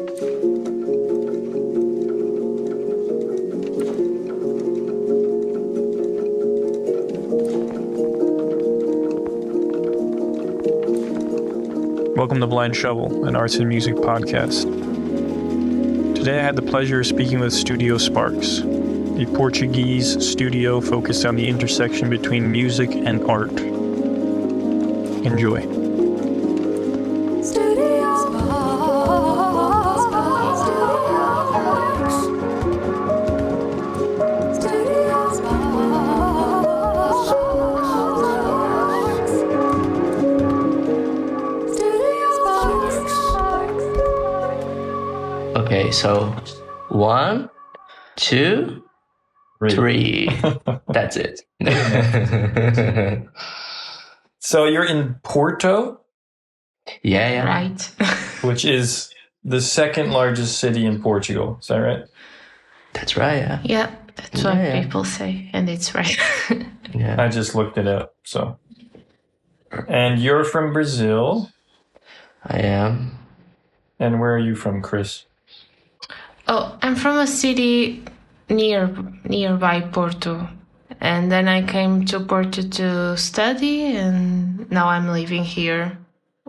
Welcome to Blind Shovel, an arts and music podcast. Today I had the pleasure of speaking with Studio Sparks, a Portuguese studio focused on the intersection between music and art. Enjoy. Okay, so 1, 2, 3. That's it. So you're in Porto, Yeah. Right. which is the second largest city in Portugal. Is that right? That's right, yeah. Yeah, that's what Yeah. people say, and it's right. Yeah. I just looked it up. So, and you're from Brazil. I am. And where are you from, Chris? Oh, I'm from a city nearby Porto, and then I came to Porto to study, and now I'm living here.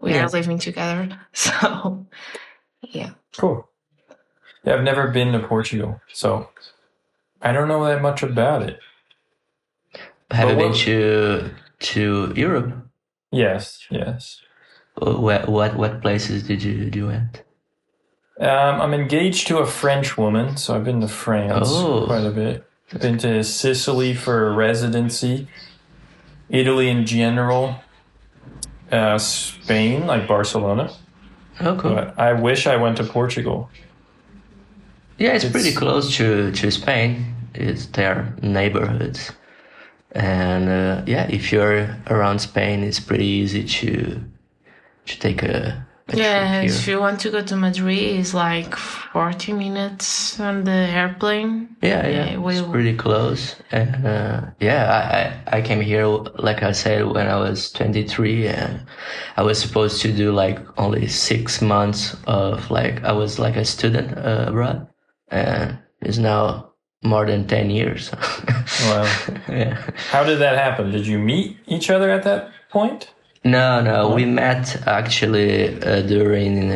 We are living together, so yeah. Cool. Yeah, I've never been to Portugal, so I don't know that much about it. Have you But been to Europe? Yes. What places did you went? I'm engaged to a French woman, so I've been to France quite a bit. Been to Sicily for a residency, Italy in general, Spain, like Barcelona. Oh, cool. But I wish I went to Portugal. Yeah, it's pretty close to Spain. It's their neighborhoods. And if you're around Spain, it's pretty easy to take a trip If here. you want to go to Madrid, it's like 40 minutes on the airplane. Yeah, we- it's pretty close. And I came here, like I said, when I was 23, and I was supposed to do like only 6 months of I was like a student abroad, and it's now more than 10 years. Wow. Yeah. How did that happen? Did you meet each other at that point? No, we met actually during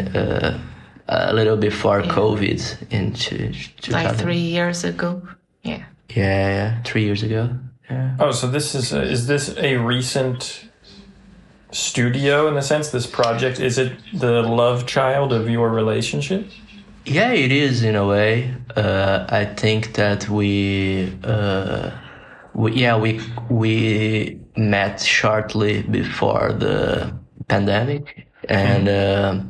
a little before COVID in 2000. like 3 years ago. Yeah. Yeah, 3 years ago. Yeah. Oh, so this is this a recent studio in the sense, this project? Is it the love child of your relationship? Yeah, it is in a way. I think that we met shortly before the pandemic, and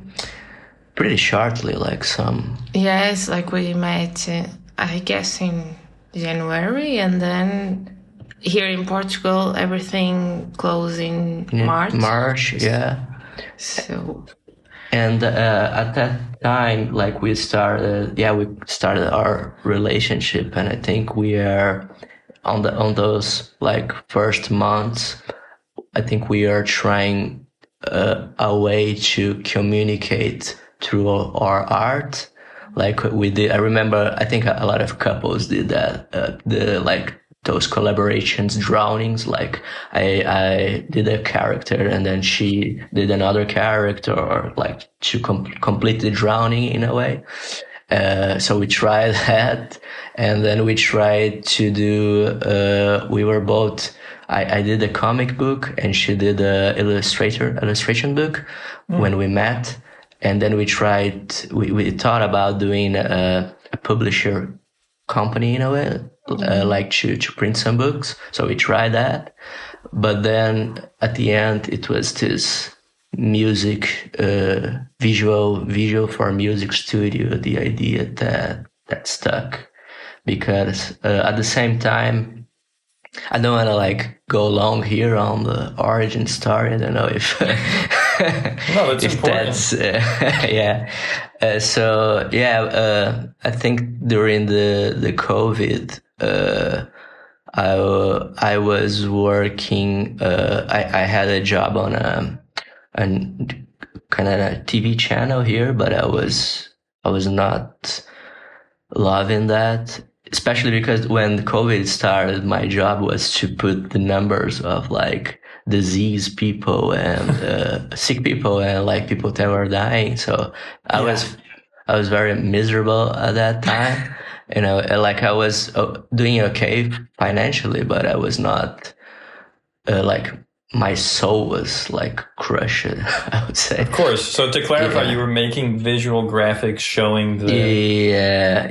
pretty shortly, like some. Yes, like we met, I guess, in January, and then here in Portugal, everything closed in March. March, yeah. So, And at that time, like we started our relationship, and I think we are on those like first months. I think we are trying a way to communicate through our art, like we did. I remember, I think a lot of couples did that. Those collaborations, drownings. Like I did a character, and then she did another character, or like to complete the drowning in a way. So we tried that, and then we tried to do. We were both. I did a comic book, and she did a illustration book when we met, and then we tried. We thought about doing a publisher company in a way, like to print some books. So we tried that, but then at the end it was this music, visual for music studio. The idea that stuck, because at the same time, I don't want to like go long here on the origin story. I don't know if No, that's if important. that's yeah. I think during the COVID, I was working. I had a job on a kind of a TV channel here, but I was I was not loving that, especially because when COVID started, my job was to put the numbers of like disease people and sick people and like people that were dying. So I was very miserable at that time. You know, like I was doing okay financially, but I was not like my soul was like crushed, I would say. Of course. So to clarify, Yeah. you were making visual graphics showing the Yeah.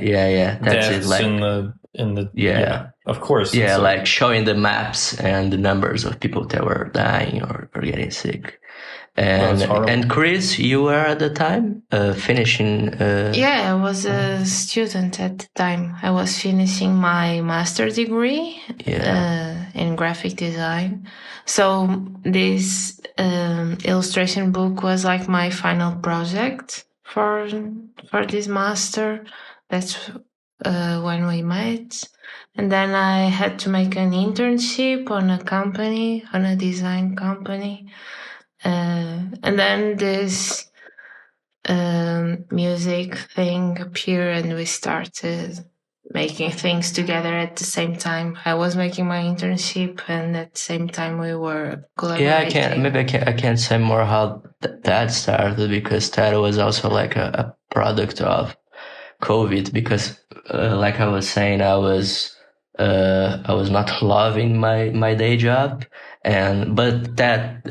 That's it. deaths Like in the Yeah. of course. yeah, It's like showing the maps and the numbers of people that were dying or getting sick. That's horrible. And Chris, you were at the time finishing. Yeah, I was a student at the time. I was finishing my master degree in graphic design. So this illustration book was like my final project for this master. That's when we met. And then I had to make an internship on a design company. And then this music thing appeared and we started making things together at the same time. I was making my internship and at the same time we were collaborating. I can't say more how that started, because that was also like a product of COVID, because like I was saying, I was not loving my day job, but that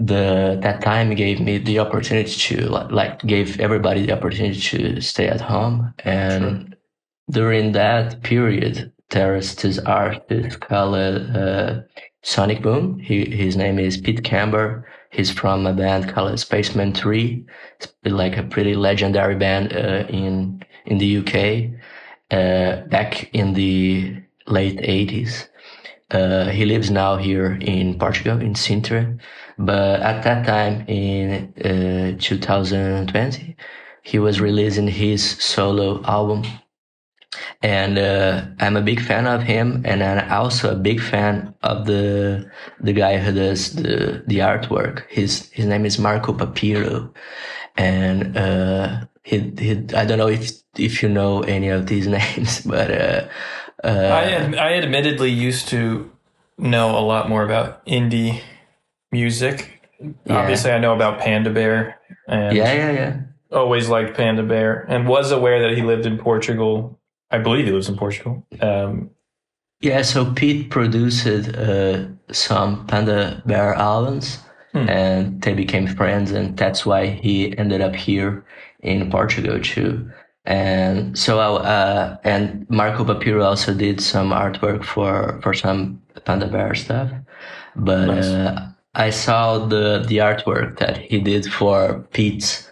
that time gave me the opportunity to like gave everybody the opportunity to stay at home. And during that period, there is this artist called Sonic Boom. His name is Pete Camber. He's from a band called Spaceman 3. It's like a pretty legendary band in the UK back in the late 80s. He lives now here in Portugal, in Sintra. But at that time, in 2020, he was releasing his solo album. And I'm a big fan of him, and I'm also a big fan of the guy who does the artwork. His name is Marco Papiro, and he I don't know if you know any of these names, but I admittedly used to know a lot more about indie music. Yeah. Obviously, I know about Panda Bear. And yeah. always liked Panda Bear, and was aware that he lived in Portugal. I believe he lives in Portugal. Yeah, so Pete produced some Panda Bear albums, and they became friends, and that's why he ended up here in Portugal too. And so and Marco Papiro also did some artwork for some Panda Bear stuff. But Nice. I saw the artwork that he did for Pete's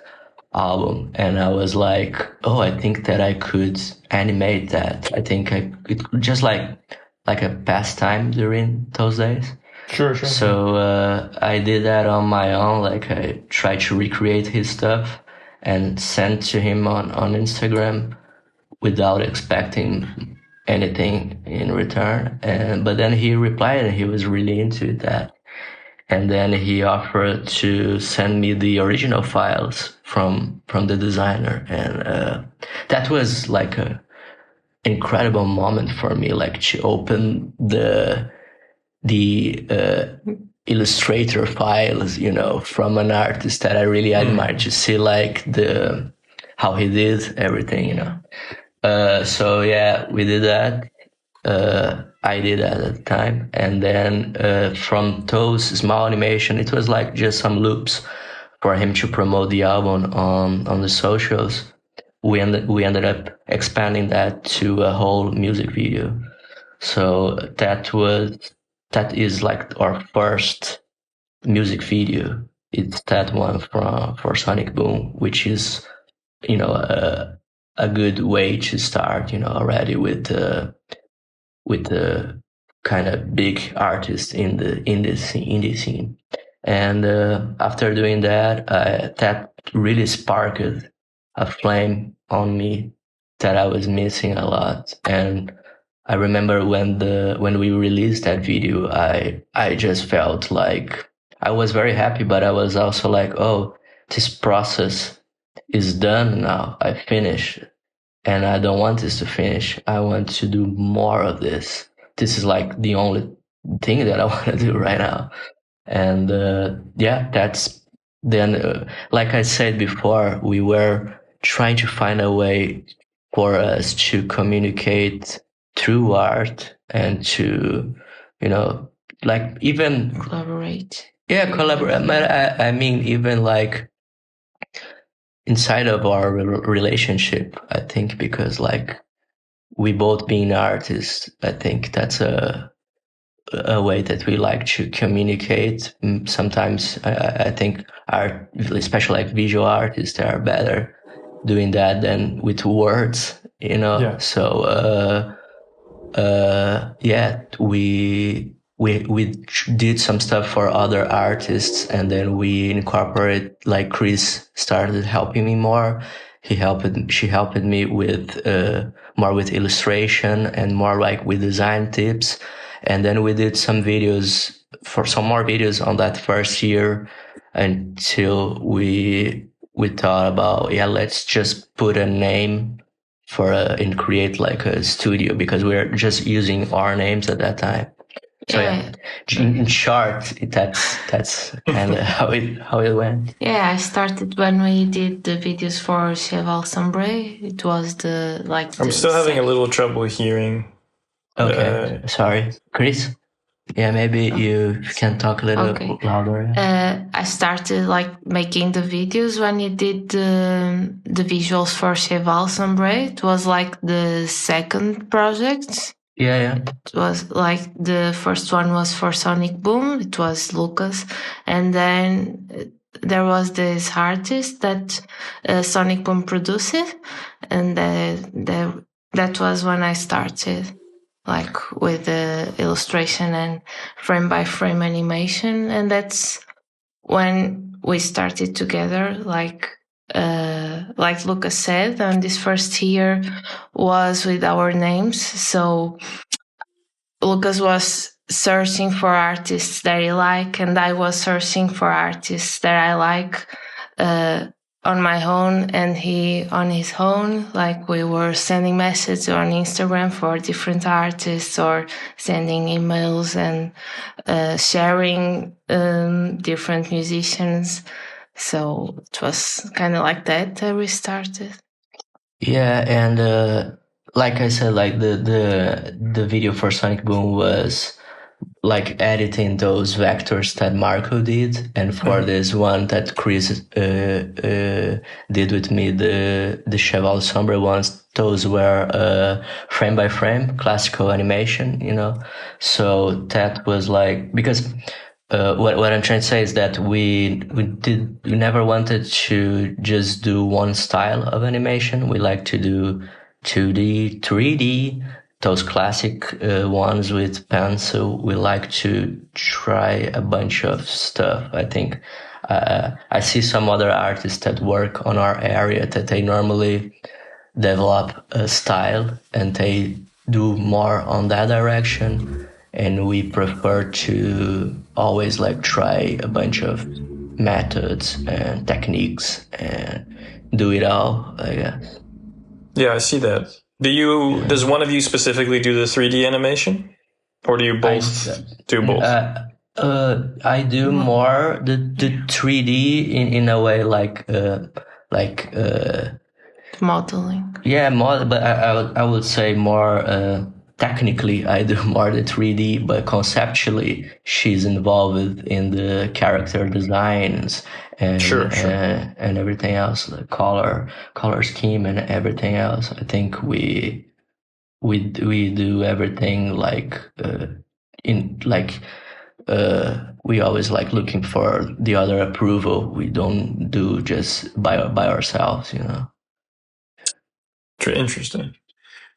album, and I was like, oh, I think that I could animate that. I think it just like a pastime during those days. Sure. So I did that on my own. Like I tried to recreate his stuff and sent to him on Instagram without expecting anything in return. But then he replied, and he was really into that. And then he offered to send me the original files from the designer, and that was like a incredible moment for me, like to open the Illustrator files, you know, from an artist that I really admire, to see like how he did everything, you know. So yeah, we did that. I did that at the time, and then from those small animation, it was like just some loops for him to promote the album on the socials. We ended up expanding that to a whole music video. So that is like our first music video. It's that one for Sonic Boom, which is, you know, a good way to start, you know, already with the kind of big artist in the indie scene. And after doing that, that really sparked a flame on me that I was missing a lot. And I remember when we released that video, I just felt like I was very happy, but I was also like, oh, this process is done now. I finished, and I don't want this to finish. I want to do more of this. This is like the only thing that I want to do right now. And that's then, like I said before, we were trying to find a way for us to communicate through art and to, like even Collaborate. yeah, collaborate. I mean, even like inside of our relationship, I think, because like we both being artists, I think that's a way that we like to communicate. Sometimes I think art, especially like visual artists, they are better doing that than with words, Yeah. So we did some stuff for other artists, and then we incorporate, like Chris started helping me more. She helped me with more with illustration and more like with design tips. And then we did some more videos on that first year until we thought about, let's just put a name for and create like a studio, because we're just using our names at that time. So in short, that's kind of how it went. Yeah, I started when we did the videos for Cheval Sombre. It was I'm still having a little trouble hearing. Okay, sorry, Chris. Yeah, maybe you can talk a little louder. I started like making the videos when you did the visuals for Cheval Sombre. It was like the second project. Yeah. It was like the first one was for Sonic Boom. It was Lucas. And then there was this artist that Sonic Boom produced. And that was when I started, like with the illustration and frame by frame animation. And that's when we started together, like Lucas said, and this first year was with our names. So Lucas was searching for artists that he liked, and I was searching for artists that I like on my own, and he on his own. Like we were sending messages on Instagram for different artists, or sending emails and sharing different musicians. So it was kind of like that we started. Yeah, and like I said, like the video for Sonic Boom was like editing those vectors that Marco did, and for this one that Chris did with me, the Cheval Sombre ones, those were frame by frame classical animation, So that was like, because what I'm trying to say is that we never wanted to just do one style of animation. We like to do 2D, 3D, those classic ones with pencil. We like to try a bunch of stuff. I think I see some other artists that work on our area that they normally develop a style and they do more on that direction. And we prefer to always like try a bunch of methods and techniques and do it all, I guess. Yeah, I see that. Does one of you specifically do the 3D animation? Or do you both do both? I do more the 3D in a way like modeling. Yeah, but I would say more technically I do more the 3D, but conceptually she's involved in the character designs and sure. And everything else, the color scheme and everything else. I think we do everything like we always like looking for the other approval. We don't do just by ourselves, Interesting.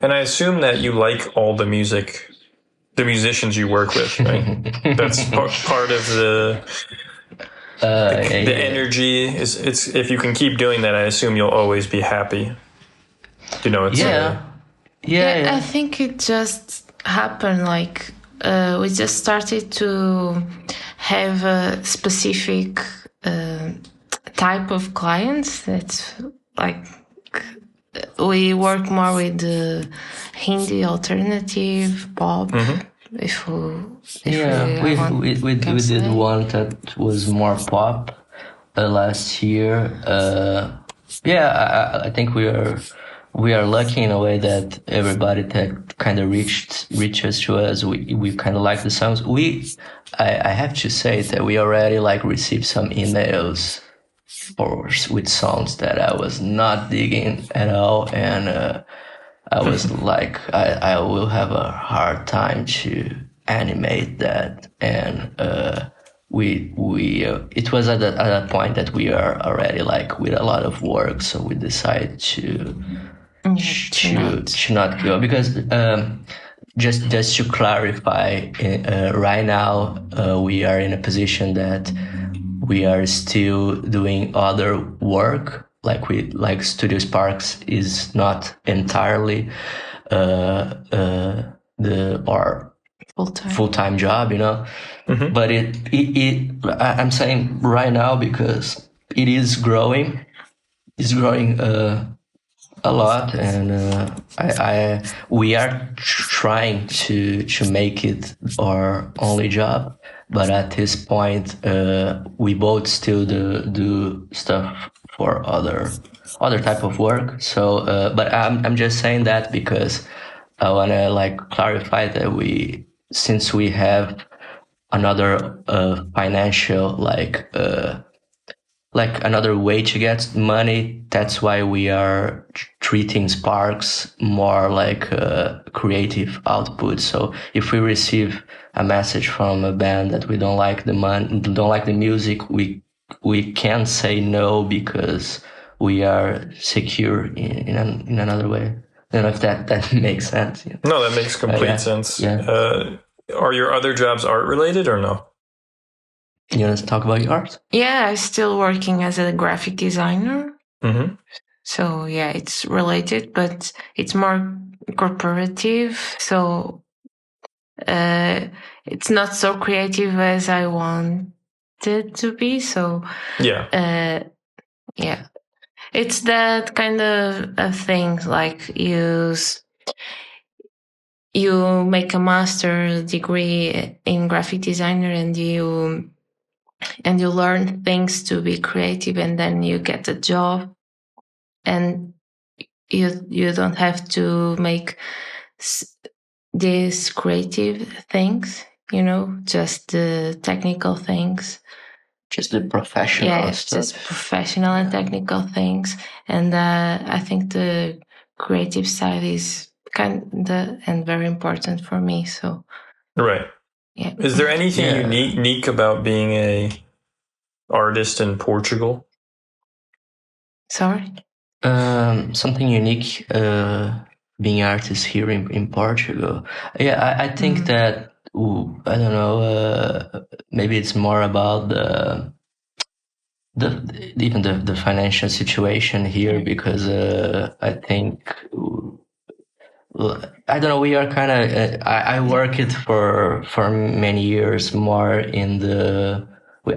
And I assume that you like all the musicians you work with, right? That's part of the energy. It's if you can keep doing that, I assume you'll always be happy. Yeah. I think it just happened. Like we just started to have a specific type of clients. It's like we work more with the Hindi alternative pop. If we did one that was more pop last year. I think we are lucky in a way that everybody that kind of reaches to us. We kind of like the songs. I have to say that we already like received some emails with songs that I was not digging at all, and I was like, I will have a hard time to animate that, and it was at that point that we are already like with a lot of work, so we decided to not go, because just to clarify, right now we are in a position that we are still doing other work. Like Studio Sparks is not entirely our full-time job, But I'm saying right now because it is growing. It's growing a lot, and we are trying to make it our only job. But at this point, we both still do stuff for other type of work. So, but I'm just saying that because I wanna like clarify that since we have another financial like another way to get money, that's why we are treating Sparks more like a creative output. So if we receive a message from a band that we don't like the music, we can't say no because we are secure in another way. I don't know if that makes sense. No, that makes complete sense. Yeah. Are your other jobs art related or no? You want to talk about your art? Yeah, I'm still working as a graphic designer. Mm-hmm. So yeah, it's related, but it's more corporative. So it's not so creative as I wanted to be. So yeah, it's that kind of thing. Like you make a master degree in graphic designer, and you learn things to be creative, and then you get a job, and you don't have to make these creative things, just the technical things, just the professional stuff. Just professional and technical things. And I think the creative side is kind of and very important for me. So right. Yeah. Is there anything unique about being a artist in Portugal? Sorry? Something unique being artist here in Portugal. Yeah, I think that, I don't know, maybe it's more about even the financial situation here, because I think, I don't know, we are kind of, I work it for many years more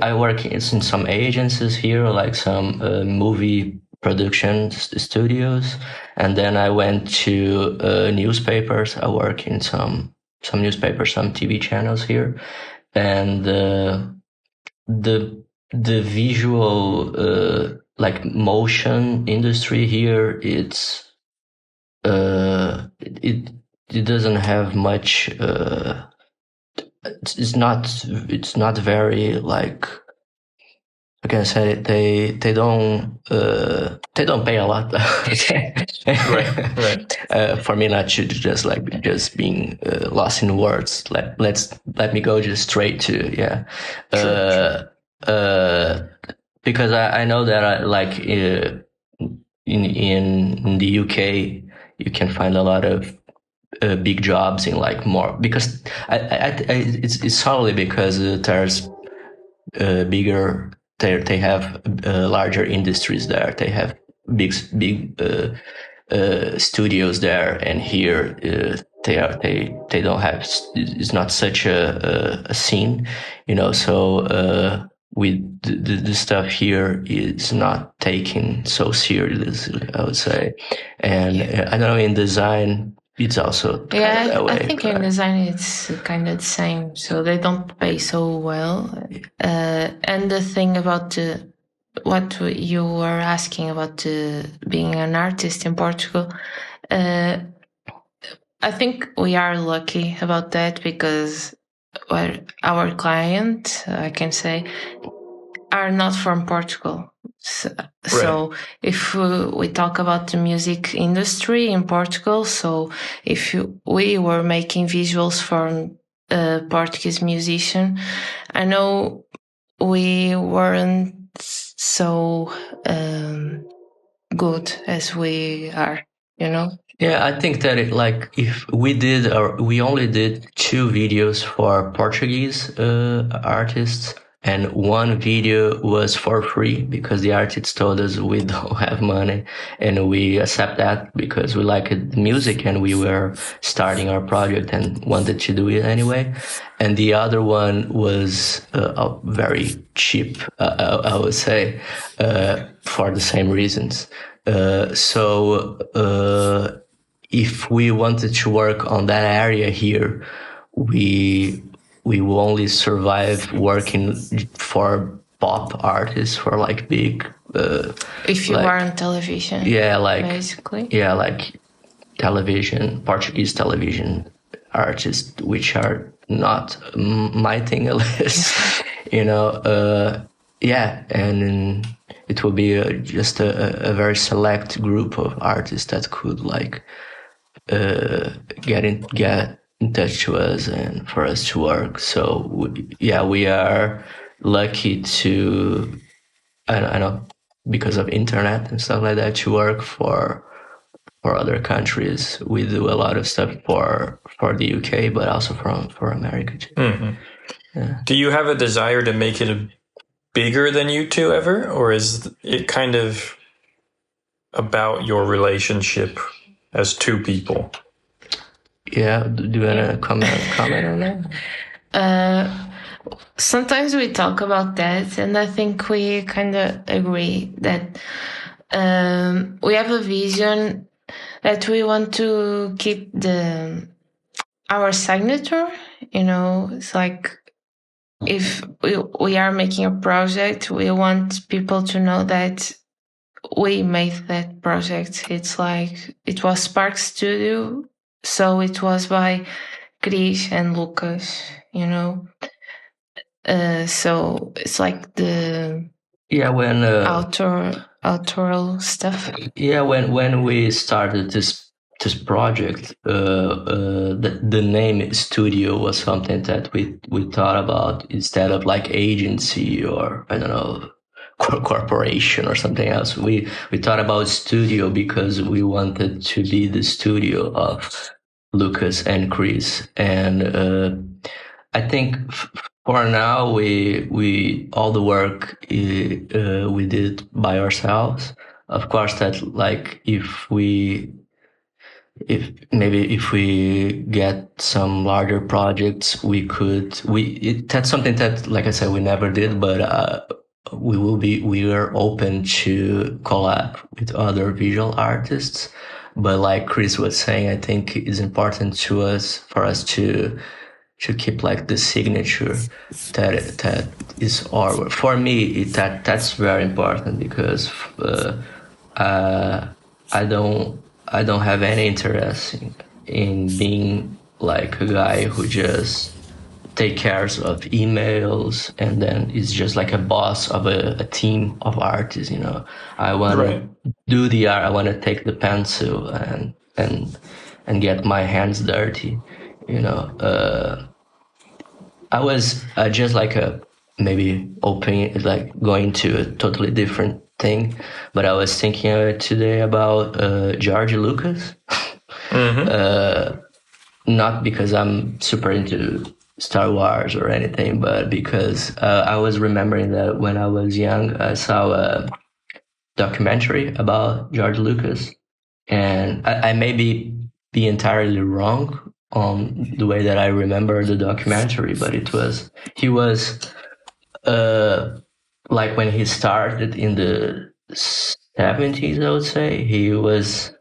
I work in some agencies here, like some movie production studios, and then I went to newspapers. I work in some newspapers, some TV channels here, and the visual like motion industry here, it doesn't have much. It's not very, like, I can say they don't pay a lot. Right. For me not to just being lost in words. Let me go just straight to because I know that in the UK you can find a lot of big jobs in like more, because it's solely because there's bigger. They have larger industries there. They have big studios there, and here they don't have. It's not such a scene, So the stuff here is not taken so seriously, I would say. And I don't know, in design, it's also kind of that way. I think in design it's kind of the same. So they don't pay so well. And the thing about what you were asking about being an artist in Portugal, I think we are lucky about that because our client, I can say, are not from Portugal. So if we talk about the music industry in Portugal, so if we were making visuals for a Portuguese musician, I know we weren't so good as we are, you know? Yeah, I think that if we only did 2 videos for Portuguese artists, and 1 video was for free because the artists told us we don't have money, and we accept that because we liked the music and we were starting our project and wanted to do it anyway. And the other one was very cheap, I would say, for the same reasons. If we wanted to work on that area here, we will only survive working for pop artists, for like big. If you are on television, basically. Yeah, like Portuguese television artists, which are not my thing, at least. And it will be just a very select group of artists that could get in touch to us and for us to work. So we are lucky to, I know, because of internet and stuff like that, to work for other countries. We do a lot of stuff for the UK, but also for America too. Mm-hmm. Yeah. Do you have a desire to make it bigger than you two ever, or is it kind of about your relationship as 2 people? Yeah, do you want to comment on that? Sometimes we talk about that, and I think we kind of agree that we have a vision that we want to keep our signature. It's like if we are making a project, we want people to know that we made that project. It's like it was Spark Studio, so it was by Chris and Lucas, so it's like the when outdoor stuff. Yeah, when we started this project, the name studio was something that we thought about instead of like agency or I don't know, corporation or something else. We thought about studio because we wanted to be the studio of Lucas and Chris, and I think for now we all the work we did by ourselves. Of course, that if we get some larger projects, that's something that, like I said, we never did, but we are open to collab with other visual artists. But like Chris was saying, I think it's important for us to keep like the signature that is our. For me, that's very important because I don't have any interest in being like a guy who just take care of emails and then is just like a boss of a team of artists. I want to do the art. I want to take the pencil and get my hands dirty. I was just maybe going to a totally different thing, but I was thinking today about George Lucas. Mm-hmm. Not because I'm super into Star Wars or anything, but because I was remembering that when I was young, I saw a documentary about George Lucas, and I may be entirely wrong on the way that I remember the documentary, but he was like when he started in the 70s, I would say he was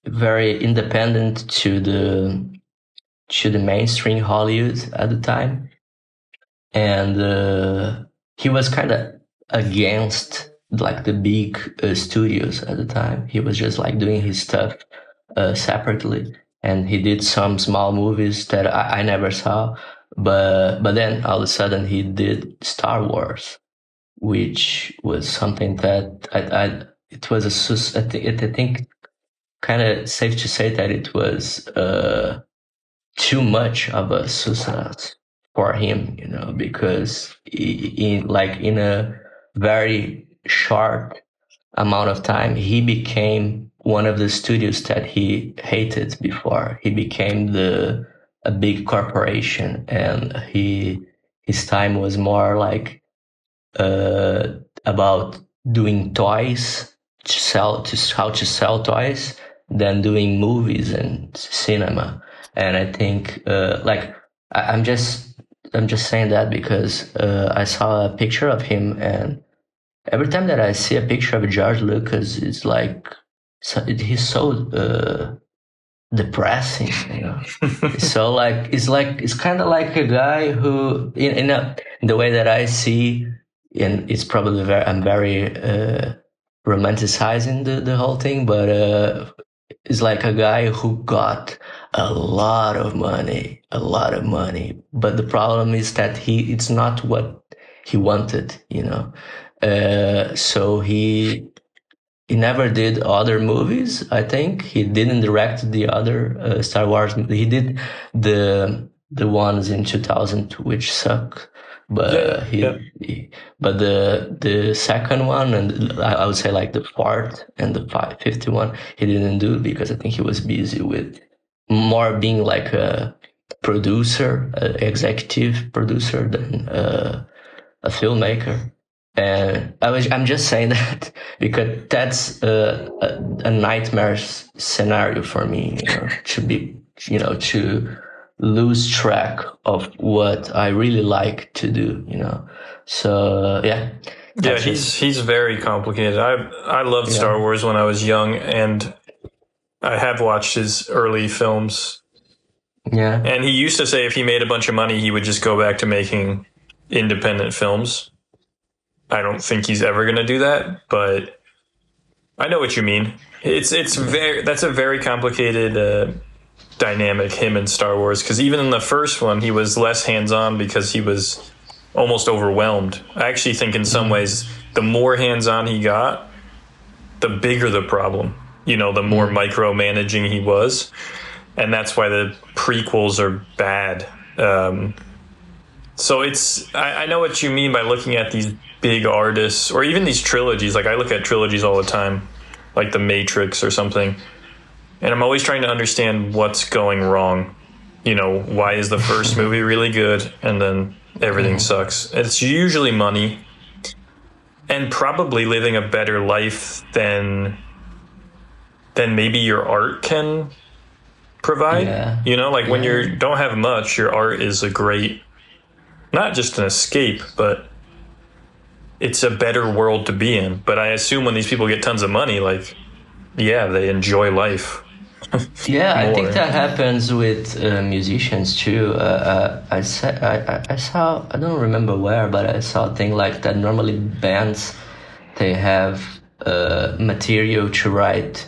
very independent to the mainstream Hollywood at the time, and he was kind of against like the big studios at the time. He was just like doing his stuff separately, and he did some small movies that I never saw. But then all of a sudden he did Star Wars, which was something that it was I think kind of safe to say that it was too much of a success for him, because in a very short amount of time, he became one of the studios that he hated before. He became a big corporation, and his time was more like about doing toys how to sell toys than doing movies and cinema. And I think I'm just saying that because I saw a picture of him, and every time that I see a picture of George Lucas, it's like he's so depressing, So like it's kind of like a guy who in the way that I see, and it's probably I'm very romanticizing the whole thing, but it's like a guy who got a lot of money, but the problem is that it's not what he wanted, so he never did other movies. I think he didn't direct the other Star Wars. He did the ones in 2000 which suck, but but the second one, and I would say like the fourth and the 51, he didn't do because I think he was busy with more being like a producer, executive producer than a filmmaker. And I'm just saying that because that's a nightmare scenario for me, to be, to lose track of what I really like to do, So yeah. Yeah, he's very complicated. I loved Star Wars when I was young, and I have watched his early films. Yeah. And he used to say if he made a bunch of money, he would just go back to making independent films. I don't think he's ever going to do that, but I know what you mean. That's a very complicated dynamic, him and Star Wars, because even in the first one, he was less hands-on because he was almost overwhelmed. I actually think in some ways, the more hands-on he got, the bigger the problem. The more micromanaging he was, and that's why the prequels are bad. So I know what you mean by looking at these big artists, or even these trilogies. Like I look at trilogies all the time, like The Matrix or something, and I'm always trying to understand what's going wrong. Why is the first movie really good and then everything sucks? It's usually money and probably living a better life than maybe your art can provide. When you don't have much, your art is a great, not just an escape, but it's a better world to be in. But I assume when these people get tons of money, they enjoy life. I think that happens with musicians too. I saw, I don't remember where, but I saw a thing like that. Normally bands, they have material to write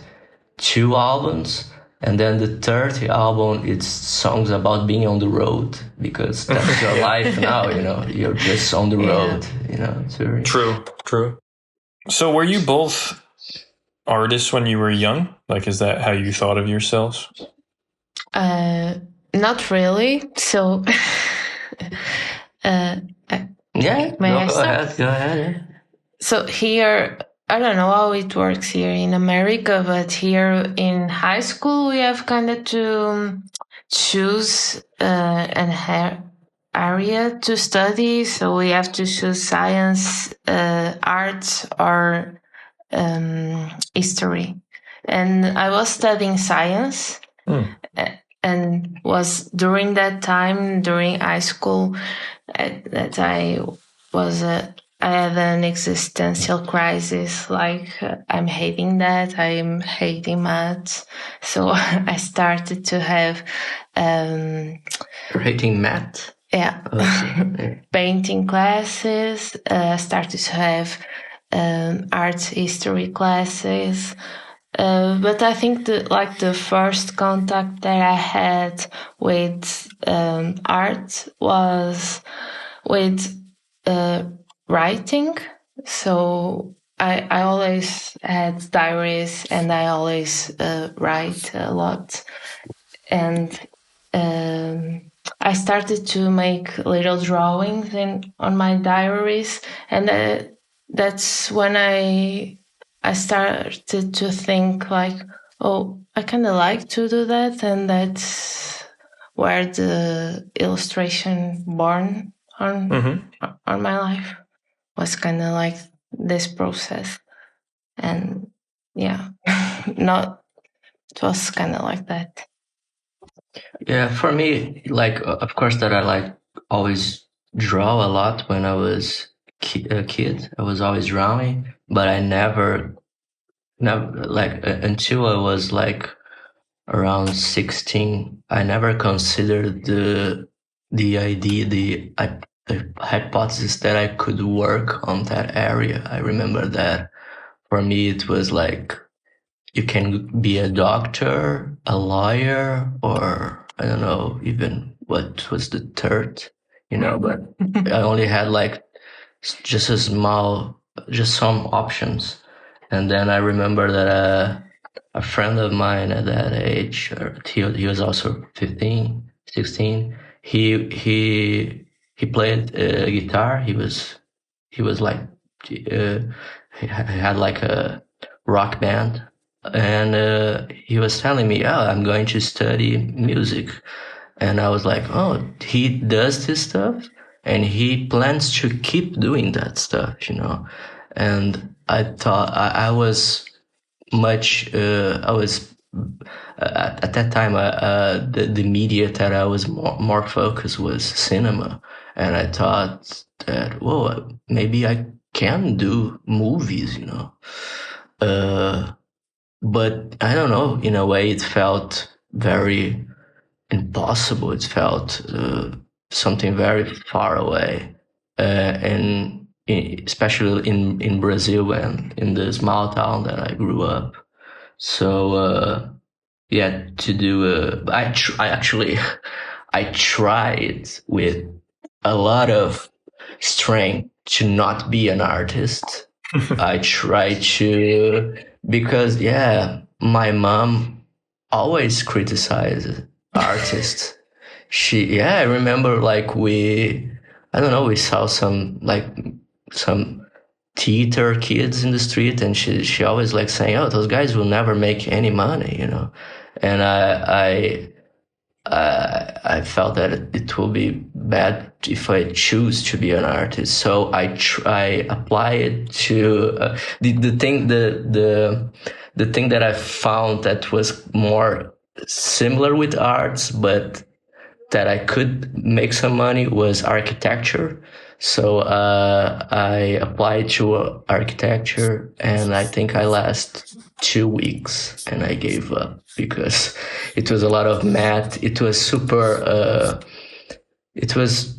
2 albums, and then the third album, it's songs about being on the road, because that's your life now, you're just on the road, True. So were you both artists when you were young? Is that how you thought of yourselves? Not really. So, Go ahead. So here, I don't know how it works here in America, but here in high school, we have kind of to choose an area to study. So we have to choose science, arts, or history. And I was studying science, and was during that time, during high school, that I I had an existential crisis. Like I'm hating that. I'm hating maths. So I started to have, You're hating math? yeah, Okay. painting classes. Started to have art history classes. But I think the first contact that I had with art was with writing. So I always had diaries, and I always write a lot. And I started to make little drawings on my diaries, and that's when I started to think like, oh, I kind of like to do that, and that's where the illustration born on my life was kind of like this process, and yeah, not it was kind of like that. Yeah, for me, like, of course, that I like always draw a lot when I was a kid. I was always drawing, but I never like until I was like around 16, I never considered the idea, the hypothesis that I could work on that area. I remember that for me, it was like, you can be a doctor, a lawyer, or I don't know even what was the third, but I only had like just some options. And then I remember that a friend of mine at that age, or he was also 15, 16, he played guitar. He was like, he had like a rock band. And he was telling me, "Oh, I'm going to study music." And I was like, "Oh, he does this stuff, and he plans to keep doing that stuff." And I thought I was much. I was at that time. The media that I was more focused was cinema, and I thought that, whoa, maybe I can do movies. But I don't know, in a way it felt very impossible. It felt something very far away. And especially in Brazil and in the small town that I grew up. So, yeah, to do, I actually, I tried with a lot of strength to not be an artist. I tried to, because yeah, my mom always criticized artists. I remember like I don't know, we saw some theater kids in the street, and she always like saying, "Oh, those guys will never make any money." And I felt that it will be bad if I choose to be an artist. So I apply it to the thing the thing that I found that was more similar with arts, but that I could make some money, was architecture. So I applied to architecture, and I think I last 2 weeks, and I gave up because it was a lot of math. It was super. It was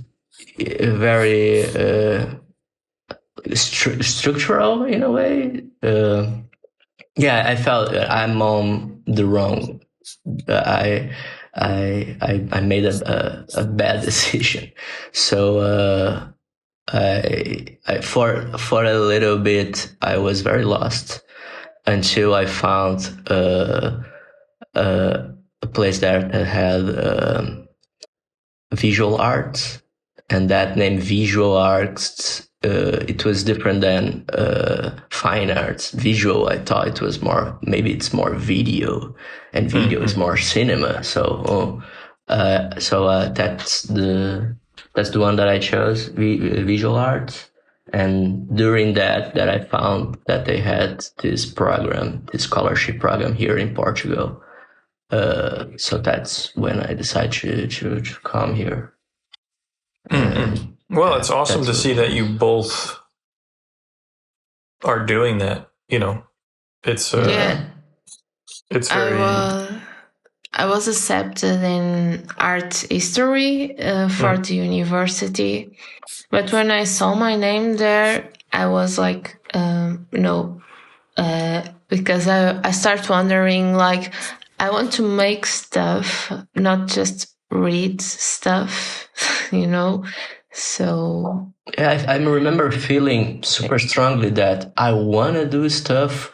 very structural in a way. Yeah, I felt I'm on the wrong. I made a bad decision. So I for a little bit I was very lost until I found a place that had visual arts, and that name visual arts. It was different than fine arts. Visual, I thought it was maybe it's more video, and video is more cinema. So that's the one that I chose, visual arts. And during that I found that they had this scholarship program here in Portugal. So that's when I decided to come here. Well, it's awesome to That's see really that you both are doing that. It's Yeah, it's I very. was I was accepted in art history for the university, but when I saw my name there, I was like, no, because I start wondering like I want to make stuff, not just read stuff, you know. So Yeah, I remember feeling super strongly that I want to do stuff,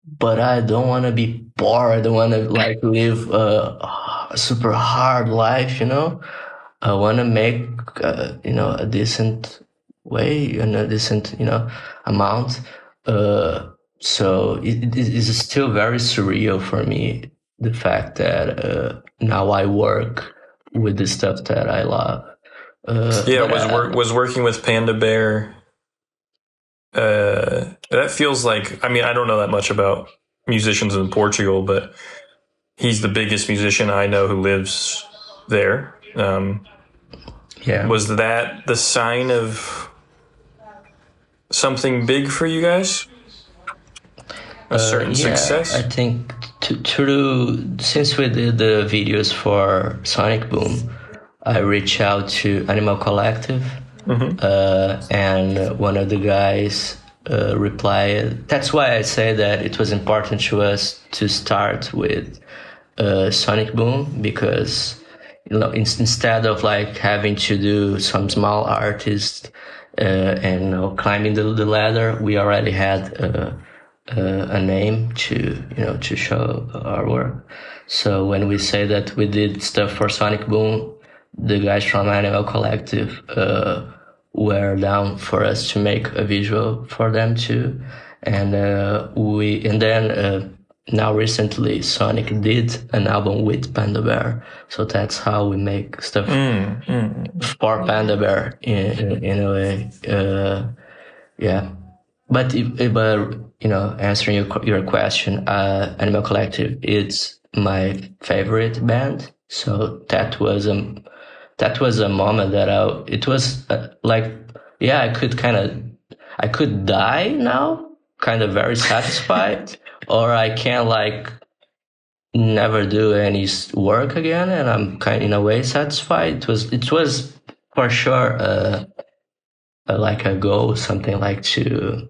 but I don't want to be poor. I don't want to like live a super hard life, you know. I want to make, a decent way and a decent, amount. Uh, so it is still very surreal for me, the fact that now I work with the stuff that I love. Yeah, But was working with Panda Bear. That feels like. I mean, I don't know that much about musicians in Portugal, but he's the biggest musician I know who lives there. yeah. Was that the sign of something big for you guys? A certain Yeah, I success? think since we did the videos for Sonic Boom, I reached out to Animal Collective, and one of the guys replied. That's why I say that it was important to us to start with Sonic Boom, because instead of like having to do some small artist and climbing the ladder, we already had a name to show our work. So when we say that we did stuff for Sonic Boom, the guys from Animal Collective were down for us to make a visual for them too, and then now recently Sonic did an album with Panda Bear, so that's how we make stuff for Panda Bear in a way. Yeah. But answering your question, Animal Collective is my favorite band. So that was a moment that it was like, yeah, I could die now, kind of very satisfied, or I can like never do any work again, and I'm kind in a way satisfied. It was for sure like a goal, something like to.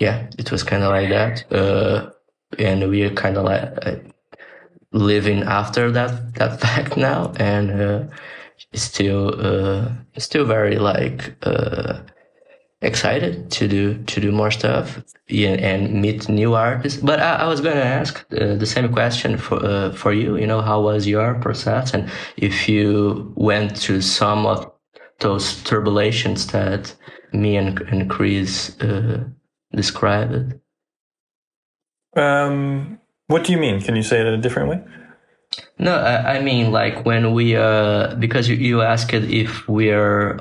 Yeah, it was kind of like that, and we are kind of like living after that fact now, and still very like excited to do more stuff, yeah, and meet new artists. But I was going to ask the same question for you. You know, how was your process, and if you went through some of those turbulations that me and Chris described. What do you mean? Can you say it in a different way? No, I mean like when we because you asked if we were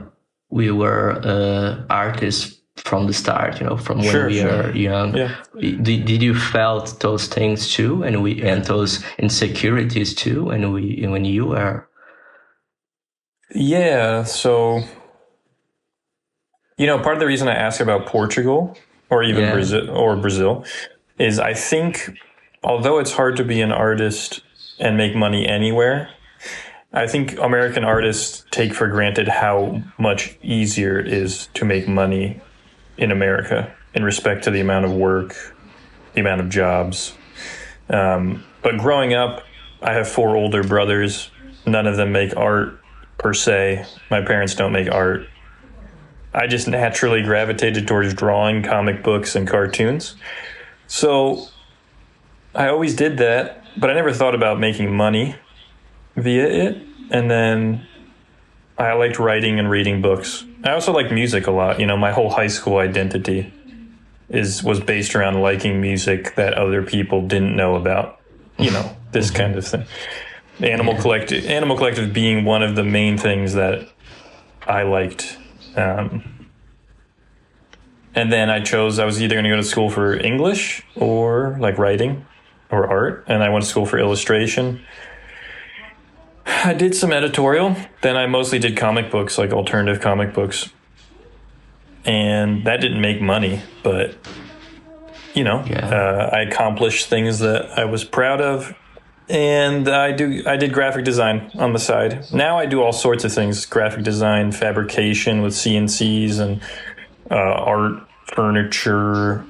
artists from the start, from when Sure, we sure. are young. Yeah. Did you felt those things too, and those insecurities too, when you were? Yeah. So, part of the reason I ask about Portugal or even Yeah. Brazil is I think although it's hard to be an artist and make money anywhere, I think American artists take for granted how much easier it is to make money in America in respect to the amount of work, the amount of jobs. But growing up, I have 4 older brothers. None of them make art per se. My parents don't make art. I just naturally gravitated towards drawing comic books and cartoons. So I always did that, but I never thought about making money via it. And then I liked writing and reading books. I also like music a lot. My whole high school identity was based around liking music that other people didn't know about. This kind of thing. Animal Collective being one of the main things that I liked. And then I was either going to go to school for English or like writing or art. And I went to school for illustration. I did some editorial. Then I mostly did comic books, like alternative comic books. And that didn't make money, but, I accomplished things that I was proud of. And I did graphic design on the side. Now I do all sorts of things, graphic design, fabrication with CNCs and art, furniture.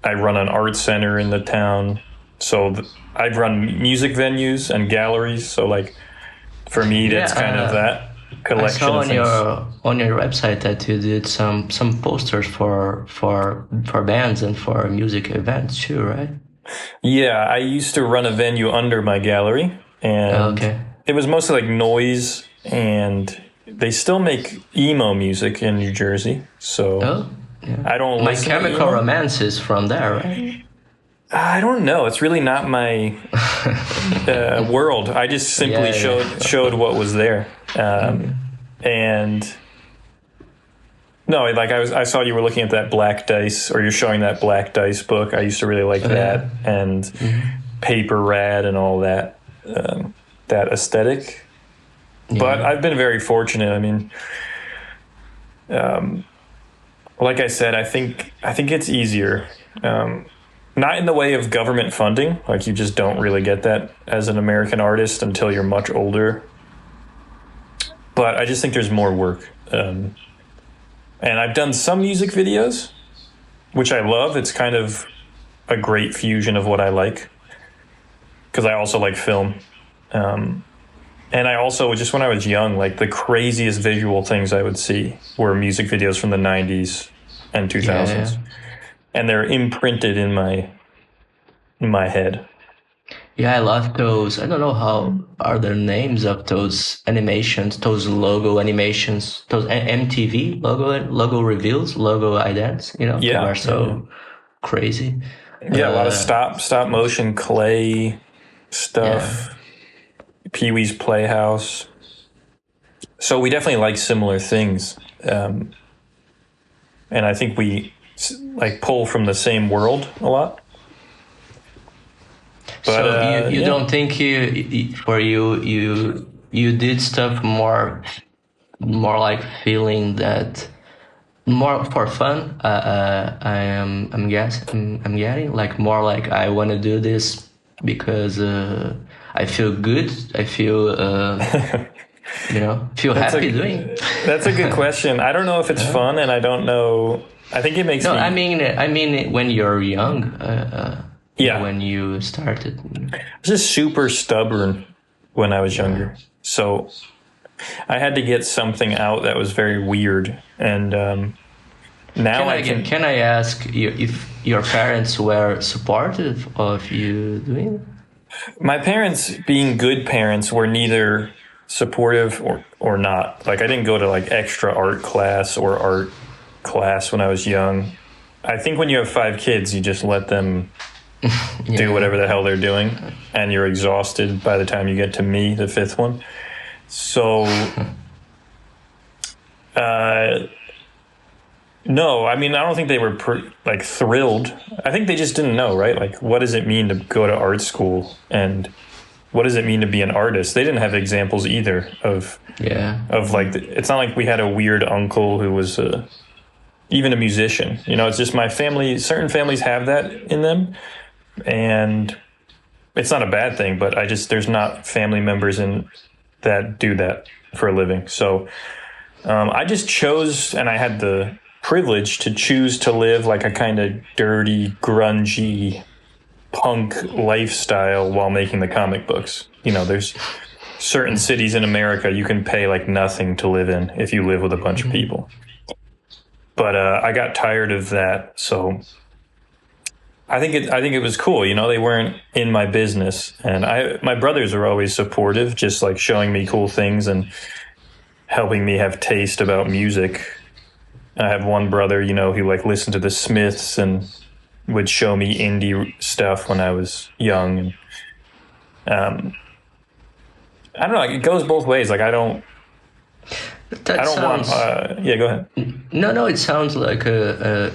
I run an art center in the town. So I've run music venues and galleries. So like for me, that's kind of that collection of things. I saw on your website that you did some posters for bands and for music events too, right? Yeah, I used to run a venue under my gallery, and it was mostly like noise, and they still make emo music in New Jersey. So I don't. My Chemical Romance is from there, right? I don't know. It's really not my world. I just simply showed what was there, and. No, like I saw you were looking at that Black Dice, or you're showing that Black Dice book. I used to really like that, and Paper Rad and all that, that aesthetic. Yeah. But I've been very fortunate. I mean, like I said, I think it's easier. Not in the way of government funding, like you just don't really get that as an American artist until you're much older. But I just think there's more work. And I've done some music videos, which I love. It's kind of a great fusion of what I like, because I also like film. And I also, just when I was young, like the craziest visual things I would see were music videos from the 90s and 2000s. Yeah. And they're imprinted in my head. Yeah, I love those. I don't know how are the names of those animations, those logo animations, those MTV logo reveals, logo idents. They are so crazy. Yeah, a lot of stop motion clay stuff. Yeah. Pee-wee's Playhouse. So we definitely like similar things, and I think we like pull from the same world a lot. But, so you don't think you did stuff more like feeling that more for fun? I'm getting like more like I want to do this because I feel good. I feel feel happy doing. That's a good question. I don't know if it's fun, and I don't know. I think it makes me. I mean when you're young. When you started. I was just super stubborn when I was younger. So I had to get something out that was very weird. And now Can I ask you if your parents were supportive of you doing it? My parents, being good parents, were neither supportive or not. Like I didn't go to like extra art class or art class when I was young. I think when you have 5 kids, you just let them do whatever the hell they're doing, and you're exhausted by the time you get to me, the 5th one. So, no, I mean, I don't think they were thrilled. I think they just didn't know, right? Like, what does it mean to go to art school, and what does it mean to be an artist? They didn't have examples either of like, it's not like we had a weird uncle who was even a musician. It's just my family. Certain families have that in them. And it's not a bad thing, but there's not family members that do that for a living. So I just chose, and I had the privilege to choose to live like a kind of dirty, grungy, punk lifestyle while making the comic books. There's certain cities in America you can pay like nothing to live in if you live with a bunch of people. But I got tired of that, so I think it was cool. They weren't in my business, and my brothers are always supportive, just like showing me cool things and helping me have taste about music. I have one brother, who like listened to the Smiths and would show me indie stuff when I was young. And I don't know. It goes both ways. Like I don't want. Yeah, go ahead. No. It sounds like a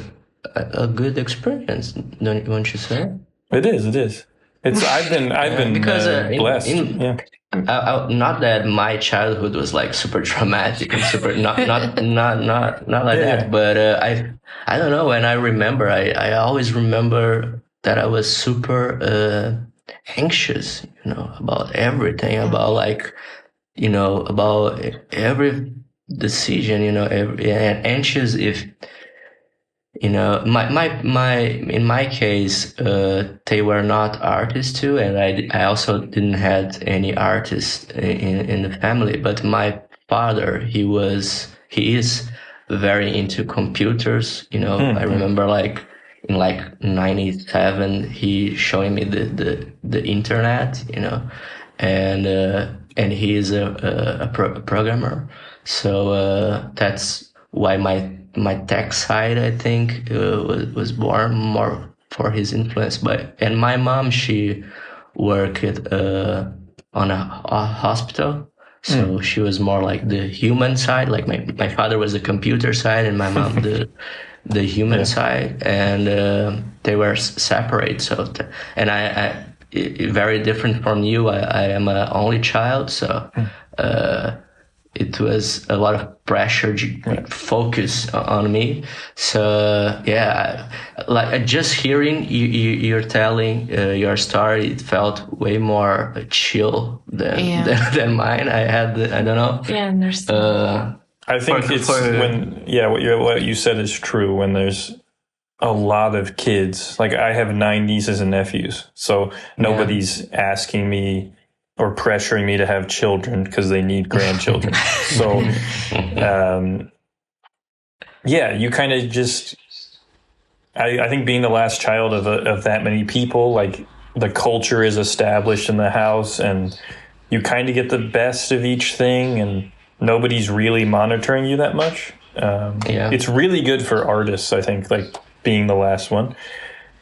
good experience, don't you say? It is. I've been because blessed. Yeah. not that my childhood was like super traumatic and super not like that, but I don't know. When I remember, I always remember that I was super anxious, about everything, about like, about every decision, anxious if, in my case, they were not artists too, and I also didn't had any artists in the family. But my father, he is very into computers. I remember like in like 97, he showing me the internet, and he is a programmer. So that's why my tech side, I think, was born more for his influence. And my mom, she worked on a hospital, so she was more like the human side. Like my father was the computer side, and my mom the human side, and they were separate. So and I very different from you. I am an only child, so. It was a lot of pressure, focus on me. So like just hearing you're telling your story, it felt way more chill than mine. I don't know. Yeah, I understand. I think what you said is true. When there's a lot of kids, like I have 9 nieces and nephews, so nobody's asking me or pressuring me to have children because they need grandchildren. So, you kind of just, I think being the last child of that many people, like the culture is established in the house and you kind of get the best of each thing and nobody's really monitoring you that much. It's really good for artists, I think, like being the last one,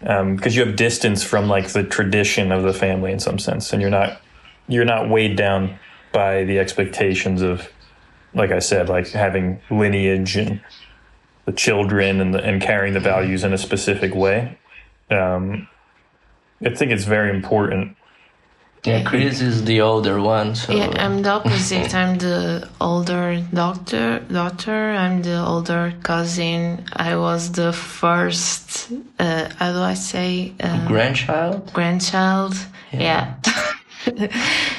because you have distance from like the tradition of the family in some sense, and you're not weighed down by the expectations of, like I said, like having lineage and the children and carrying the values in a specific way. I think it's very important. Yeah, Chris is the older one. So. Yeah, I'm the opposite. I'm the older daughter. I'm the older cousin. I was the first, how do I say? Grandchild? Grandchild, yeah.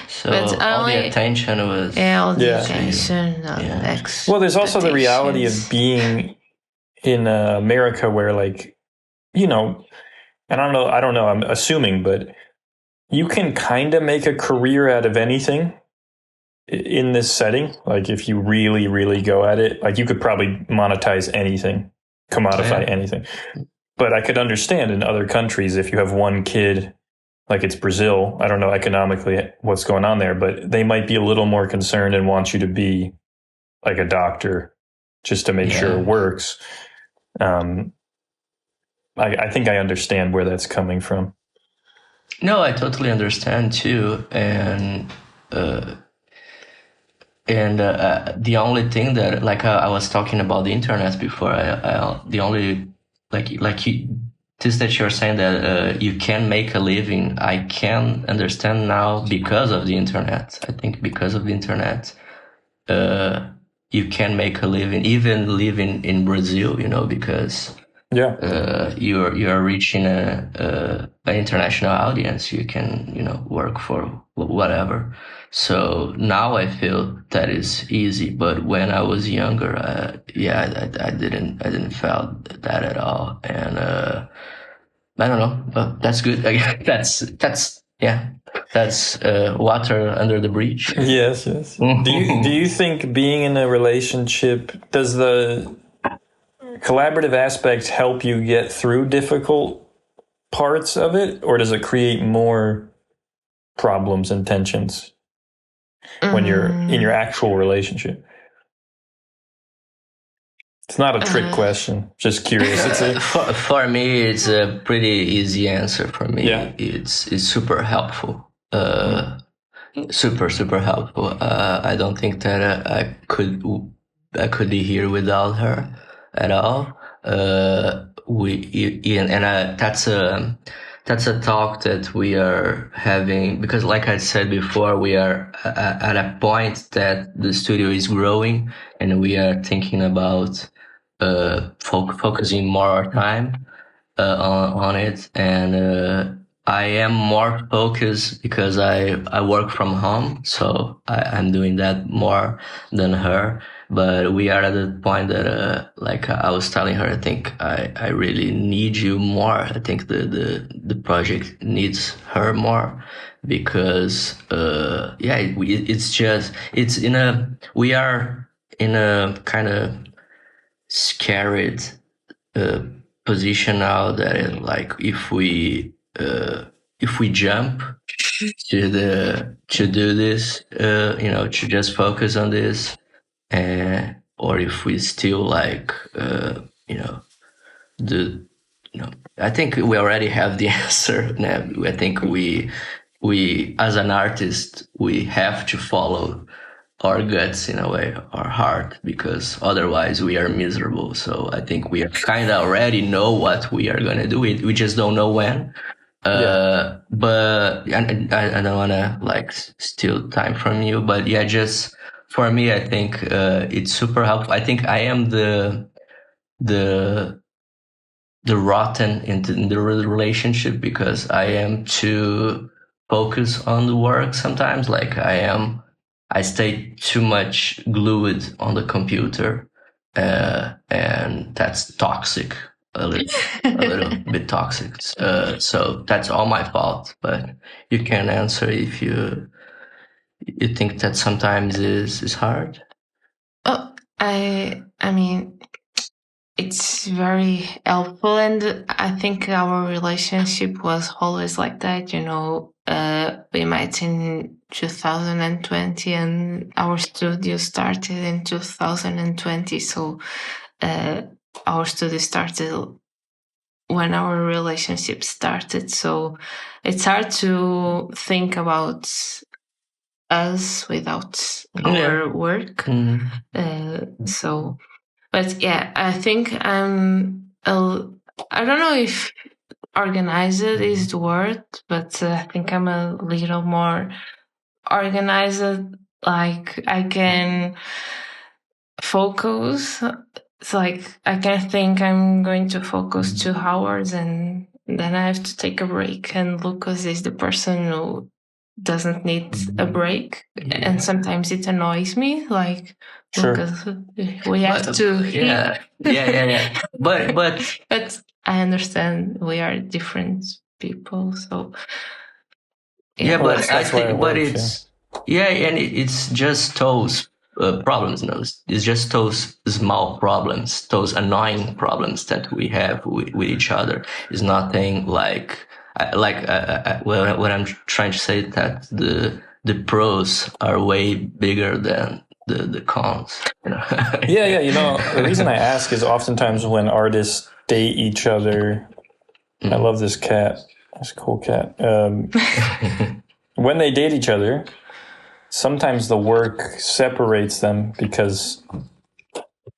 So but all the attention was all the attention. Well, there's also the reality of being in America, where like, and I don't know. I'm assuming, but you can kind of make a career out of anything in this setting. Like if you really, really go at it, like you could probably monetize anything, commodify anything. But I could understand in other countries if you have one kid. Like it's Brazil, I don't know economically what's going on there, but they might be a little more concerned and want you to be like a doctor just to make sure it works. I think I understand where that's coming from. No, I totally understand too. And the only thing that, like I was talking about the internet before, the only, this that you're saying that you can make a living, I can understand now because of the internet. I think because of the internet, you can make a living, even living in Brazil, because you're reaching an international audience. You can work for whatever. So now I feel that is easy, but when I was younger, I didn't feel that at all, and I don't know, but that's good. That's water under the bridge. Yes. Do you think being in a relationship, does the collaborative aspect help you get through difficult parts of it, or does it create more problems and tensions when you're in your actual relationship? It's not a trick question. Just curious. For me, it's a pretty easy answer. For me, it's super helpful. Super helpful. I don't think that I could be here without her that's a talk that we are having, because like I said before, we are at a point that the studio is growing, and we are thinking about focusing more time on it. And I am more focused because I work from home, so I'm doing that more than her. But we are at the point that, like I was telling her, I think I really need you more. I think the project needs her more, because we are in a kind of scared uh, position now, that like if we jump to do this, to just focus on this, or if we still like the I think we already have the answer. I think we as an artist, we have to follow our guts in a way, our heart, because otherwise we are miserable. So I think we kind of already know what we are gonna do. We just don't know when. But I don't want to like steal time from you, but yeah, just for me, I think it's super helpful. I think I am the rotten in the relationship, because I am too focused on the work sometimes. Like I stay too much glued on the computer, and that's toxic. A little bit toxic. So that's all my fault. But you can answer if you think that sometimes is hard. Oh, I mean, it's very helpful, and I think our relationship was always like that. We met in 2020, and our studio started in 2020. So our studio started when our relationship started. So it's hard to think about us without our work. But yeah, I think I don't know if organized is the word, but I think I'm a little more organized. Like I can focus. It's like I can think I'm going to focus 2 hours, and then I have to take a break. And Lucas is the person who doesn't need a break, and sometimes it annoys me. Like, Sure. Lucas, we have to. Yeah. But I understand we are different people, so. Yeah, Well, but that's I why it think, but works, and it's just those problems. It's just those small problems, those annoying problems that we have with each other. It's nothing like what I'm trying to say, that the pros are way bigger than the cons. Yeah. The reason I ask is oftentimes when artists date each other, I love this cat. It's a cool cat. When they date each other, sometimes the work separates them because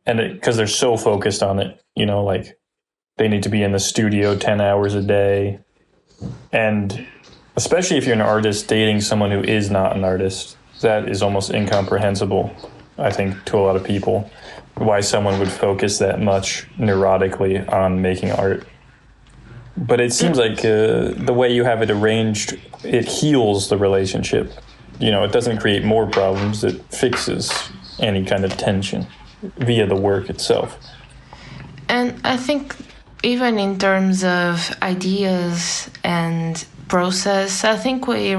they're so focused on it. Like they need to be in the studio 10 hours a day. And especially if you're an artist dating someone who is not an artist, that is almost incomprehensible, I think, to a lot of people, why someone would focus that much neurotically on making art. But it seems like the way you have it arranged, it heals the relationship. It doesn't create more problems. It fixes any kind of tension via the work itself. And I think even in terms of ideas and process, I think we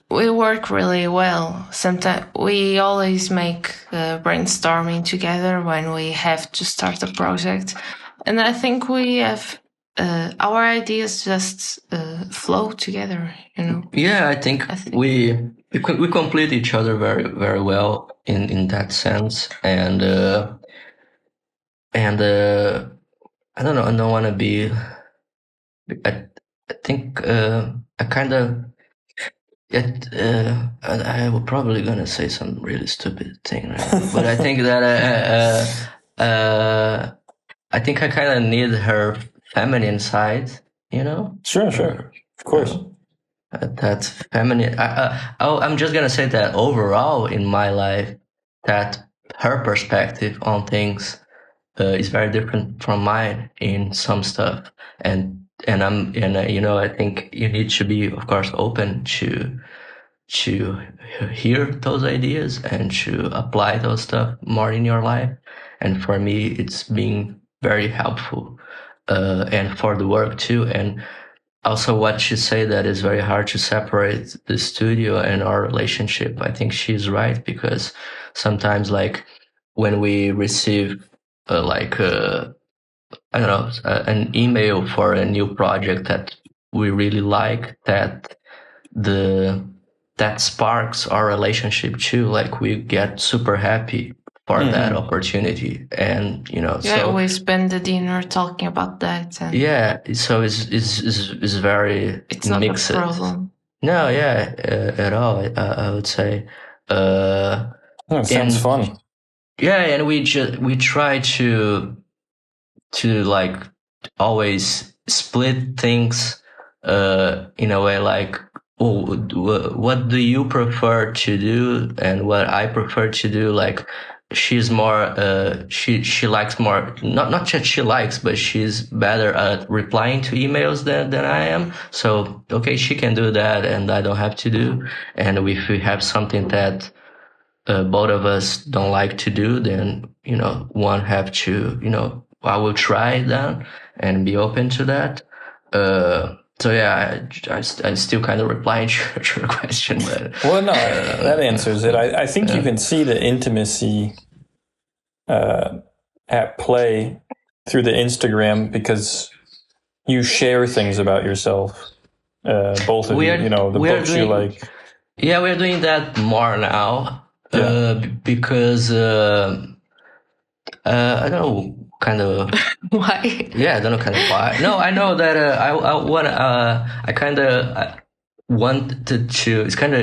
work really well. Sometimes we always make brainstorming together when we have to start a project. And I think we have our ideas just flow together, Yeah, I think we complete each other very, very well in that sense. And I don't know. I don't want to be. I think I kind of. I was probably gonna say some really stupid thing, right? But I think that I think I kind of need her feminine side, you know? Sure. Of course. That's feminine. I'm just gonna say that overall in my life, that her perspective on things is very different from mine in some stuff, and I think you need to be, of course, open to hear those ideas and to apply those stuff more in your life. And for me, it's been very helpful, and for the work too. And also what you say, that is very hard to separate the studio and our relationship. I think she's right, because sometimes, like, when we receive I don't know, an email for a new project that we really like, that sparks our relationship too. Like, we get super happy for that opportunity, and I always spend the dinner talking about that. And yeah, so it's very it's not mixed. a problem. No, yeah, at all. I would say. Sounds fun. Yeah, and we try to like always split things in a way, like, oh, what do you prefer to do and what I prefer to do. Like, she's more she likes more, not just she likes, but she's better at replying to emails than I am. So okay, she can do that and I don't have to do. And if we have something that both of us don't like to do, then one have to, I will try that and be open to that. So yeah, I still kind of replying to your question, but well, no, that answers it. I think you can see the intimacy at play through the Instagram, because you share things about yourself. Both of you, the books you like. Yeah, we're doing that more now. Because I don't know, kind of why? Yeah, I don't know kind of why. No, I know that I kind of wanted to. It's kind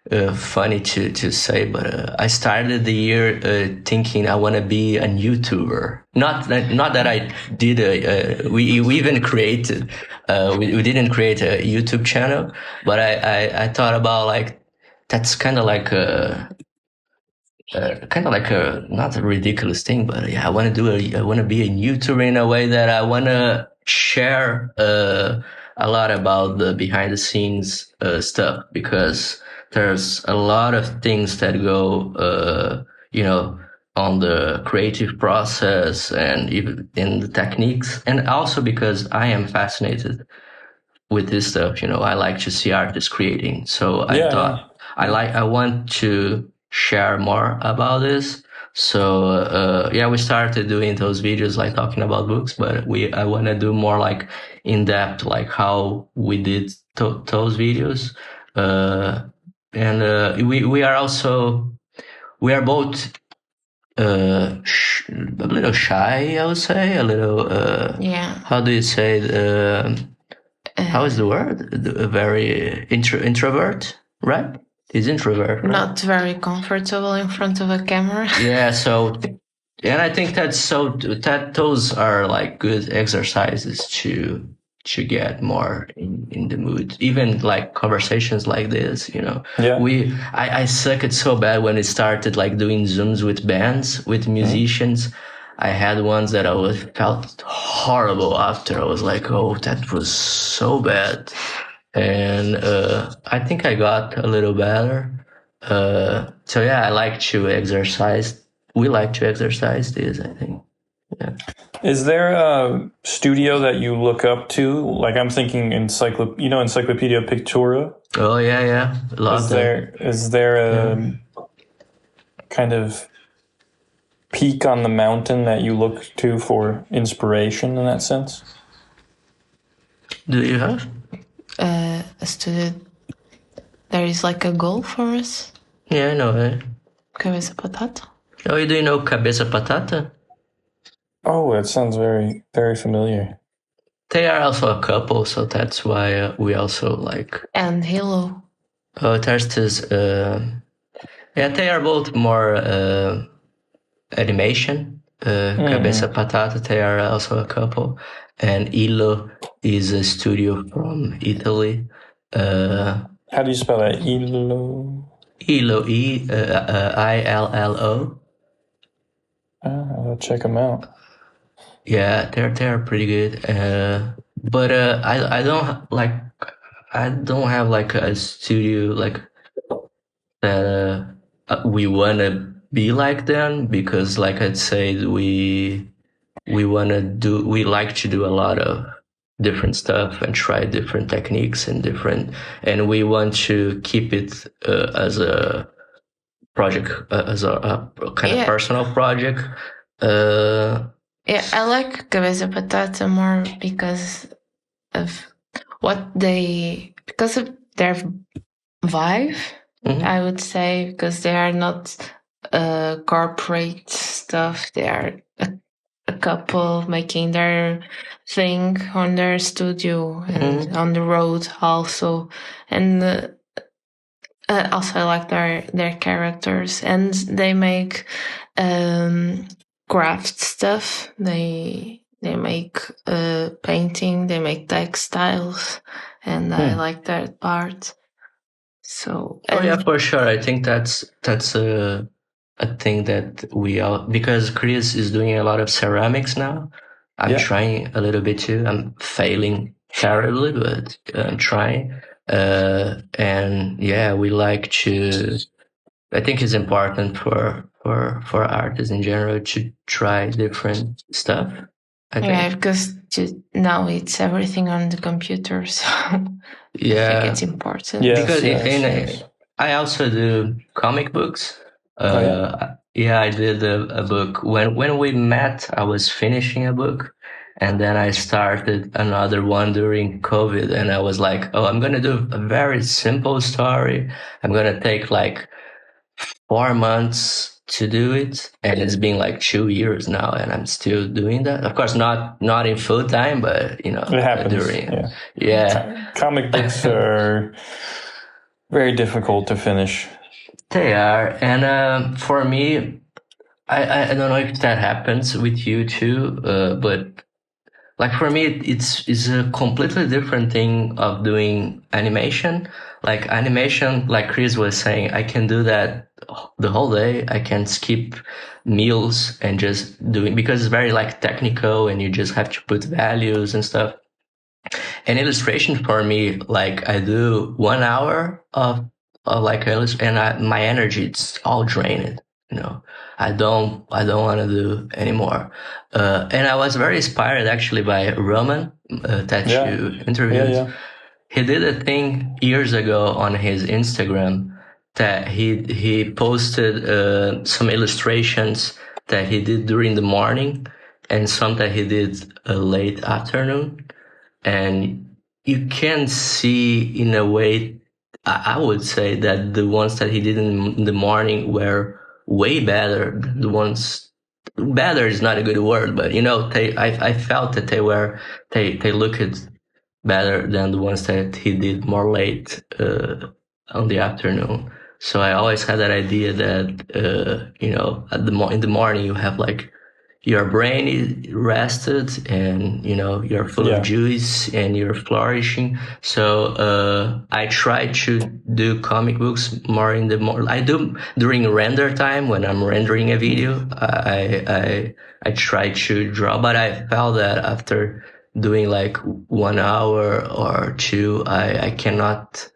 of funny to say, but I started the year thinking I want to be a YouTuber. Not that I did. We even created. We didn't create a YouTube channel, but I thought about, like, that's kind of like a not a ridiculous thing, but yeah, I want to be a YouTuber in a way that I want to share a lot about the behind the scenes stuff, because there's a lot of things that go on the creative process and even in the techniques, and also because I am fascinated with this stuff. I like to see artists creating, so I thought I want to share more about this. So we started doing those videos, like talking about books, but I want to do more like in depth, like how we did those videos. And we are both a little shy, I would say, a little how do you say, how is the word, very introvert, right? He's introvert, right? Not very comfortable in front of a camera. Yeah, so, and I think that those are like good exercises to get more in the mood. Even like conversations like this, Yeah. I sucked so bad when it started, like, doing Zooms with bands, with musicians. I had ones that felt horrible after. I was like, oh, that was so bad. And I think I got a little better. So yeah, I like to exercise. We like to exercise this, I think. Yeah. Is there a studio that you look up to? Like, I'm thinking Encyclopedia Pictura. Oh yeah. Is there a kind of peak on the mountain that you look to for inspiration in that sense? Do you have? A studio. There is like a goal for us. Yeah, I know it. Cabeça Patata. Oh, do you know Cabeça Patata? Oh, that sounds very, very familiar. They are also a couple, so that's why we also like. And Hello. Oh, there's this. They are both more animation. Cabeça Patata, they are also a couple. And Illo is a studio from Italy. How do you spell that? Ilo. Illo, Illo. I'll check them out. Yeah, they're pretty good. But I don't have like a studio like that we wanna be like them, because like I'd say we like to do a lot of different stuff and try different techniques and we want to keep it as a project, as a kind of personal project. Yeah, I like Cabeça Patata more because of because of their vibe, I would say, because they are not corporate stuff. They are a couple making their thing on their studio and on the road also. And also I like their characters, and they make craft stuff. They make painting, they make textiles, and I like that part. So for sure. I think that's a thing that we all, because Chris is doing a lot of ceramics now. I'm trying a little bit too. I'm failing terribly, but I'm trying. And yeah, we like to. I think it's important for artists in general to try different stuff. I think. Because now it's everything on the computer, so I think it's important. Because I also do comic books. I did a book. When we met, I was finishing a book, and then I started another one during COVID, and I was like, oh, I'm gonna do a very simple story. I'm gonna take like 4 months to do it, and it's been like 2 years now, and I'm still doing that. Of course, not in full time, but it happens. Comic books are very difficult to finish. They are, and for me, I don't know if that happens with you too, but like for me, it's a completely different thing of doing animation. Like animation, like Chris was saying, I can do that the whole day. I can skip meals and just do it, because it's very like technical and you just have to put values and stuff. And illustration for me, like I do 1 hour of like and my energy, it's all drained. I don't want to do anymore. And I was very inspired actually by Roman that you interviewed. He did a thing years ago on his Instagram that he posted some illustrations that he did during the morning and some that he did late afternoon. And you can see in a way, I would say that the ones that he did in the morning were way better than the ones. Better is not a good word, but I felt that they looked better than the ones that he did more late on the afternoon. So I always had that idea that in the morning you have like your brain is rested and you're full of juice and you're flourishing. So I try to do comic books more in the morning. I do during render time when I'm rendering a video. I try to draw, but I felt that after doing like 1 hour or 2, I cannot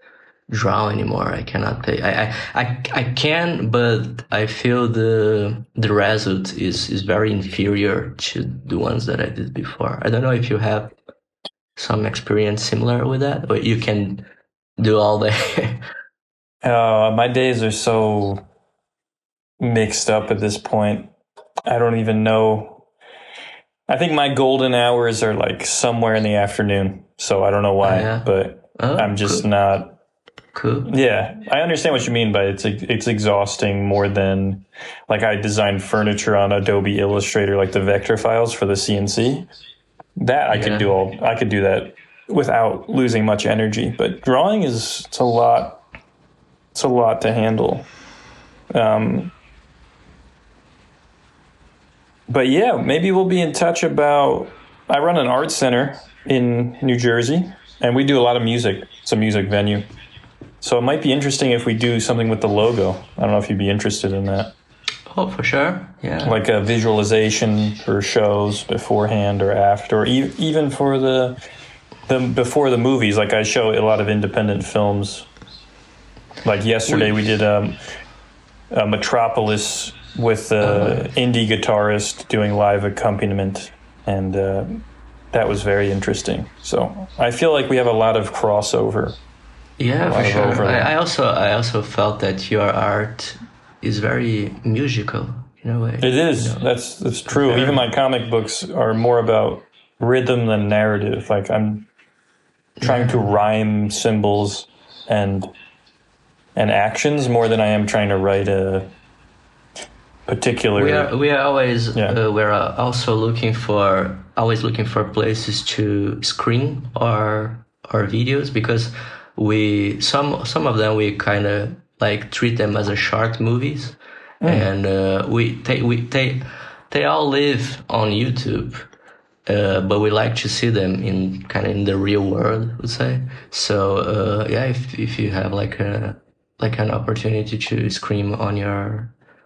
draw anymore. I cannot play. I can, but I feel the result is very inferior to the ones that I did before. I don't know if you have some experience similar with that, or you can do all day. My days are so mixed up at this point. I don't even know. I think my golden hours are like somewhere in the afternoon. So I don't know why, but I'm just not. Cool. Yeah, I understand what you mean, but it's exhausting more than like I designed furniture on Adobe Illustrator, like the vector files for the CNC. That I could do that without losing much energy. But drawing it's a lot to handle. But yeah, maybe we'll be in touch about. I run an art center in New Jersey, and we do a lot of music. It's a music venue. So it might be interesting if we do something with the logo. I don't know if you'd be interested in that. Oh, for sure. Yeah. Like a visualization for shows beforehand or after, or even for the before the movies. Like I show a lot of independent films. Like yesterday we did a Metropolis with the indie guitarist doing live accompaniment, and that was very interesting. So I feel like we have a lot of crossover. Yeah, for sure. I also felt that your art is very musical in a way. It is. You know? That's true. Yeah. Even my comic books are more about rhythm than narrative. Like I'm trying to rhyme symbols and actions more than I am trying to write a particular. We are always we're also looking for places to screen our videos, because some of them we kind of like treat them as a short movies, and they all live on YouTube, but we like to see them in the real world, I would say. So if you have like an opportunity to scream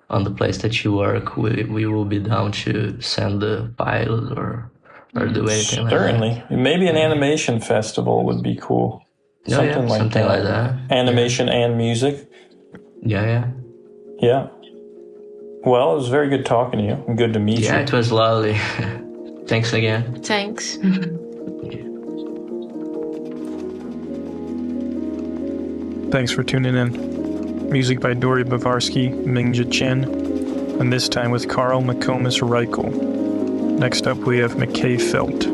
on the place that you work, we will be down to send the file or do anything like that. Certainly. Maybe an animation festival would be cool. Something like that. Animation and music. Yeah. Well, it was very good talking to you. And good to meet you. Yeah, it was lovely. Thanks again. Thanks. Thanks for tuning in. Music by Dori Bavarsky, Mingja Chen, and this time with Carl McComas Reichel. Next up, we have McKay Felt.